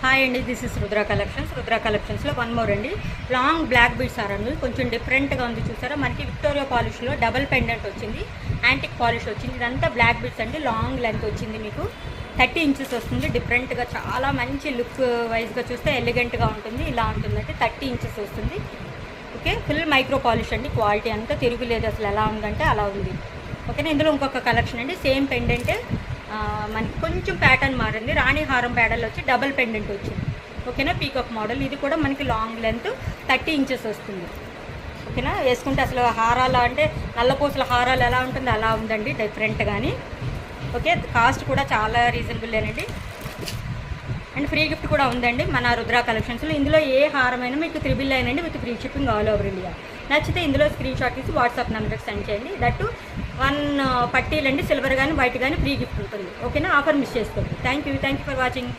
Hi అండి, this is Rudra కలెక్షన్స్లో one more అండి. లాంగ్ బ్లాక్ బీడ్స్ అండి, కొంచెం డిఫరెంట్గా ఉంది చూసారా. మనకి విక్టోరియా పాలిష్లో డబల్ పెండెంట్ వచ్చింది, యాంటిక్ పాలిష్ వచ్చింది. ఇదంతా బ్లాక్ బీడ్స్ అండి, లాంగ్ లెంత్ వచ్చింది. మీకు 30 ఇంచెస్ వస్తుంది. డిఫరెంట్గా చాలా మంచి లుక్ వైజ్గా చూస్తే ఎలిగెంట్గా ఉంటుంది. ఇలా ఉంటుందంటే 30 ఇంచెస్ వస్తుంది. ఓకే, ఫుల్ మైక్రో పాలిష్ అండి. క్వాలిటీ అంతా తిరుగులేదు, అసలు ఎలా ఉందంటే అలా ఉంది. ఓకేనా. ఇందులో ఇంకొక కలెక్షన్ అండి, సేమ్ పెండెంటే మనకి కొంచెం ప్యాటర్న్ మారింది. రాణి హారం ప్యాడల్ వచ్చి డబల్ పెండెంట్ వచ్చింది. ఓకేనా, పీకాక్ మోడల్. ఇది కూడా మనకి లాంగ్ లెంత్ 30 ఇంచెస్ వస్తుంది. ఓకేనా, వేసుకుంటే అసలు హారాలు అంటే నల్లపూసల హారాలు ఎలా ఉంటుంది అలా ఉందండి, డిఫరెంట్ కానీ. ఓకే, కాస్ట్ కూడా చాలా రీజనబుల్లేనండి. అండ్ ఫ్రీ గిఫ్ట్ కూడా ఉందండి మన రుద్ర కలెక్షన్స్లో. ఇందులో ఏ హారమైనా మీకు 399 with free shipping all over India. నచ్చితే ఇందులో స్క్రీన్ షాట్ తీసి వాట్సాప్ నెంబర్కి సెండ్ చేయండి. దట్టు 1 పట్టీలండి, సిల్వర్ కానీ వైట్ కానీ ఫ్రీ గిఫ్ట్ ఉంటుంది. ఓకేనా, ఆఫర్ మిస్ చేసుకోండి. Thank you for watching.